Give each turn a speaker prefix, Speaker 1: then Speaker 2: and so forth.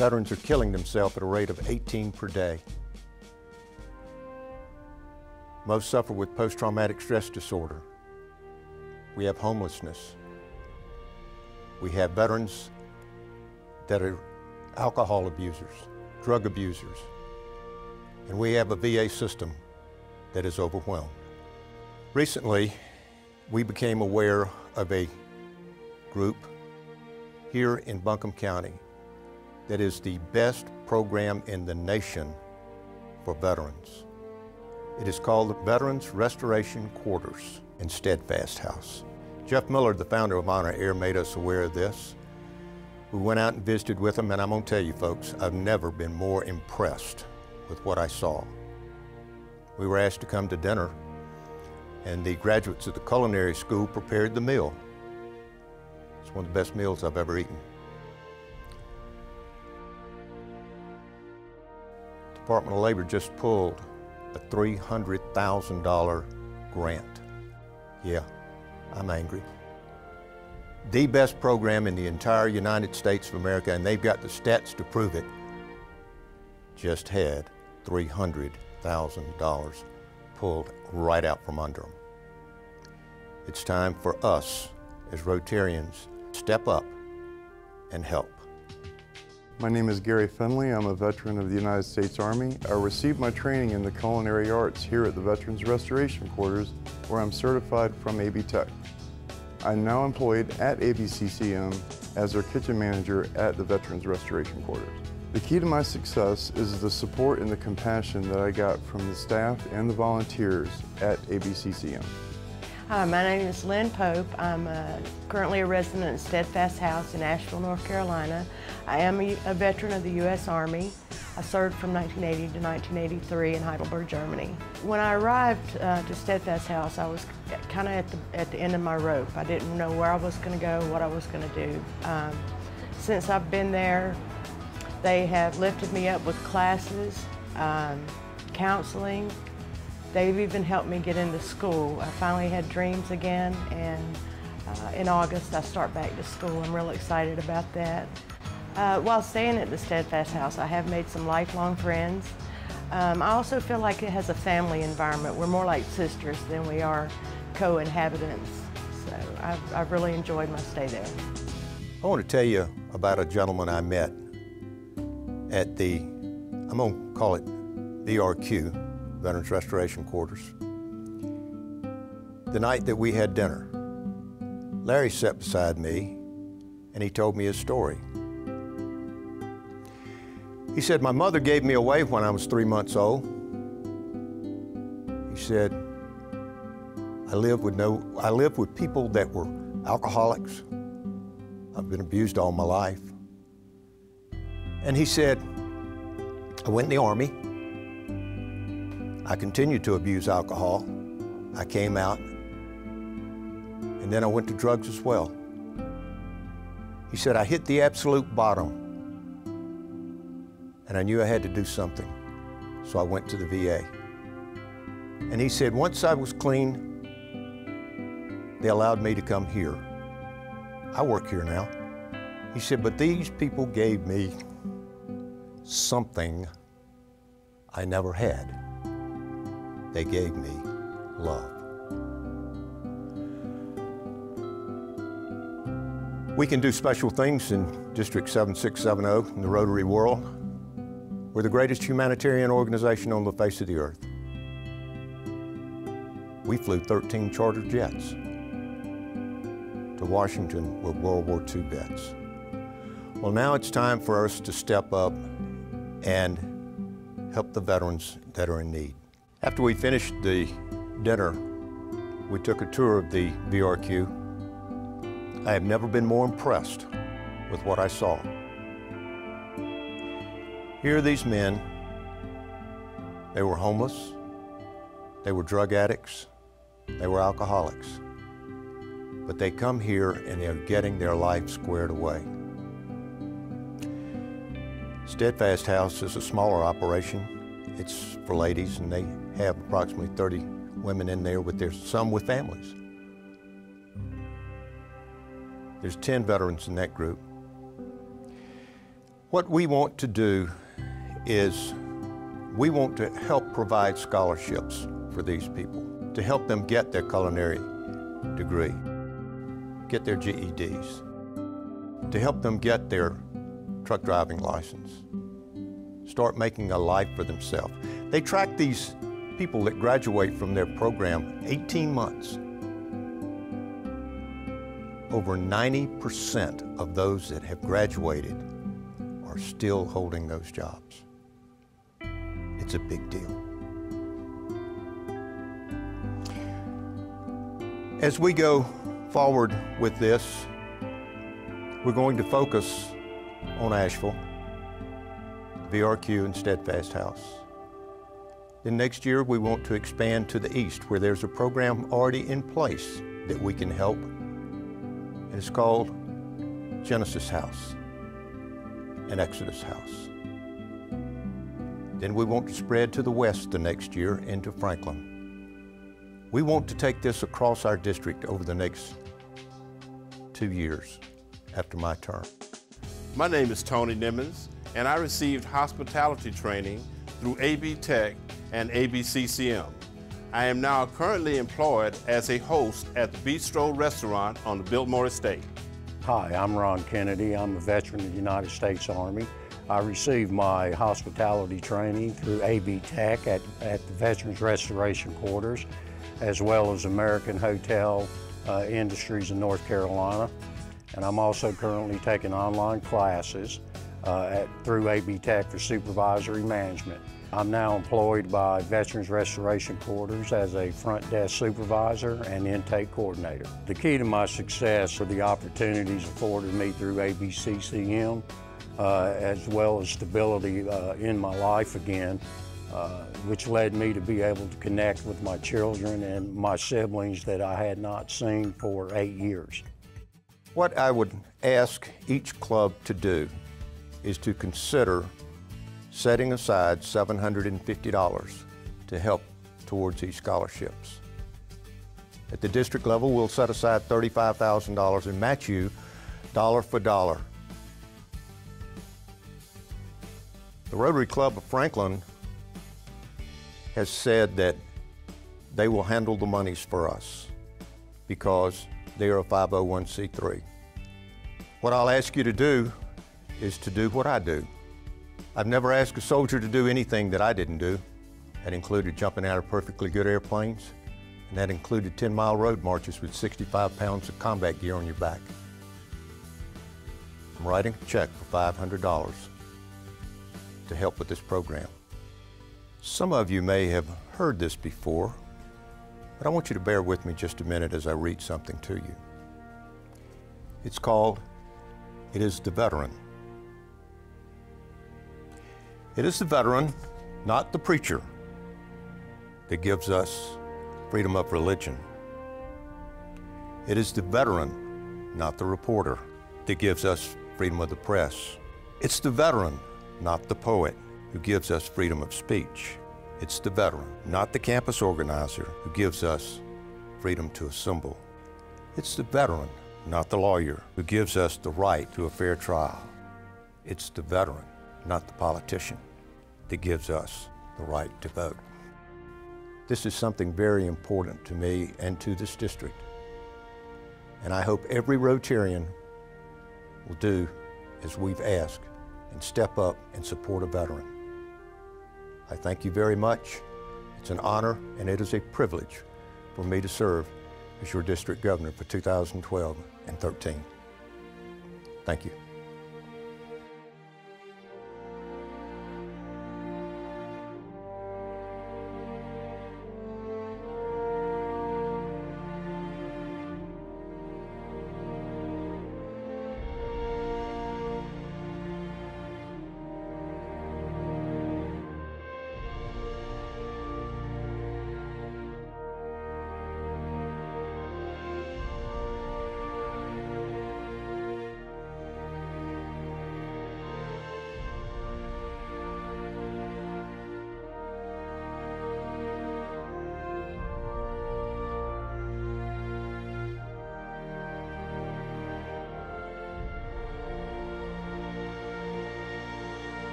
Speaker 1: Veterans are killing themselves at a rate of 18 per day. Most suffer with post-traumatic stress disorder. We have homelessness. We have veterans that are alcohol abusers, drug abusers, and we have a VA system that is overwhelmed. Recently, we became aware of a group here in Buncombe County that is the best program in the nation for veterans. It is called the Veterans Restoration Quarters in Steadfast House. Jeff Miller, the founder of Honor Air, made us aware of this. We went out and visited with him, and I'm going to tell you folks, I've never been more impressed with what I saw. We were asked to come to dinner, and the graduates of the culinary school prepared the meal. It's one of the best meals I've ever eaten. The Department of Labor just pulled a $300,000 grant. Yeah, I'm angry. The best program in the entire United States of America, and they've got the stats to prove it, just had $300,000 pulled right out from under them. It's time for us as Rotarians to step up and help.
Speaker 2: My name is Gary Finley. I'm a veteran of the United States Army. I received my training in the culinary arts here at the Veterans Restoration Quarters, where I'm certified from AB Tech. I'm now employed at ABCCM as their kitchen manager at the Veterans Restoration Quarters. The key to my success is the support and the compassion that I got from the staff and the volunteers at ABCCM.
Speaker 3: Hi, my name is Lynn Pope. I'm currently a resident at Steadfast House in Asheville, North Carolina. I am a veteran of the U.S. Army. I served from 1980 to 1983 in Heidelberg, Germany. When I arrived to Steadfast House, I was kind of at the end of my rope. I didn't know where I was going to go, what I was going to do. Since I've been there, they have lifted me up with classes, counseling. They've even helped me get into school. I finally had dreams again, and in August I start back to school. I'm real excited about that. While staying at the Steadfast House, I have made some lifelong friends. I also feel like it has a family environment. We're more like sisters than we are co-inhabitants. So I've really enjoyed my stay there.
Speaker 1: I want to tell you about a gentleman I met at the, I'm going to call it VRQ, Veterans Restoration Quarters. The night that we had dinner, Larry sat beside me and he told me his story. He said, my mother gave me away when I was 3 months old. He said, I lived with people that were alcoholics. I've been abused all my life. And he said, I went in the Army. I continued to abuse alcohol. I came out, and then I went to drugs as well. He said, I hit the absolute bottom, and I knew I had to do something, so I went to the VA. And he said, once I was clean, they allowed me to come here. I work here now. He said, but these people gave me something I never had. They gave me love. We can do special things in District 7670 in the Rotary world. We're the greatest humanitarian organization on the face of the earth. We flew 13 charter jets to Washington with World War II vets. Well, now it's time for us to step up and help the veterans that are in need. After we finished the dinner, we took a tour of the VRQ. I have never been more impressed with what I saw. Here are these men. They were homeless, they were drug addicts, they were alcoholics. But they come here and they're getting their life squared away. Steadfast House is a smaller operation. It's for ladies, and they have approximately 30 women in there, some with families. There's 10 veterans in that group. What we want to do is we want to help provide scholarships for these people, to help them get their culinary degree, get their GEDs, to help them get their truck driving license, start making a life for themselves. They track these people that graduate from their program 18 months. Over 90% of those that have graduated are still holding those jobs. It's a big deal. As we go forward with this, we're going to focus on Asheville, VRQ, and Steadfast House. Then next year, we want to expand to the east, where there's a program already in place that we can help. And it's called Genesis House and Exodus House. Then we want to spread to the west the next year into Franklin. We want to take this across our district over the next 2 years after my term.
Speaker 4: My name is Tony Nimmons, and I received hospitality training through AB Tech and ABCCM. I am now currently employed as a host at the Bistro Restaurant on the Biltmore Estate.
Speaker 5: Hi, I'm Ron Kennedy. I'm a veteran of the United States Army. I received my hospitality training through AB Tech at the Veterans Restoration Quarters, as well as American Hotel Industries in North Carolina. And I'm also currently taking online classes through AB Tech for supervisory management. I'm now employed by Veterans Restoration Quarters as a front desk supervisor and intake coordinator. The key to my success are the opportunities afforded me through ABCCM, as well as stability in my life again, which led me to be able to connect with my children and my siblings that I had not seen for 8 years.
Speaker 1: What I would ask each club to do is to consider setting aside $750 to help towards these scholarships. At the district level, we'll set aside $35,000 and match you dollar for dollar. The Rotary Club of Franklin has said that they will handle the monies for us because they are a 501c3. What I'll ask you to do is to do what I do. I've never asked a soldier to do anything that I didn't do. That included jumping out of perfectly good airplanes, and that included 10-mile road marches with 65 pounds of combat gear on your back. I'm writing a check for $500 to help with this program. Some of you may have heard this before, but I want you to bear with me just a minute as I read something to you. It's called, "It is the Veteran." It is the veteran, not the preacher, that gives us freedom of religion. It is the veteran, not the reporter, that gives us freedom of the press. It's the veteran, not the poet, who gives us freedom of speech. It's the veteran, not the campus organizer, who gives us freedom to assemble. It's the veteran, not the lawyer, who gives us the right to a fair trial. It's the veteran, not the politician, that gives us the right to vote. This is something very important to me and to this district. And I hope every Rotarian will do as we've asked and step up and support a veteran. I thank you very much. It's an honor and it is a privilege for me to serve as your district governor for 2012 and 13. Thank you.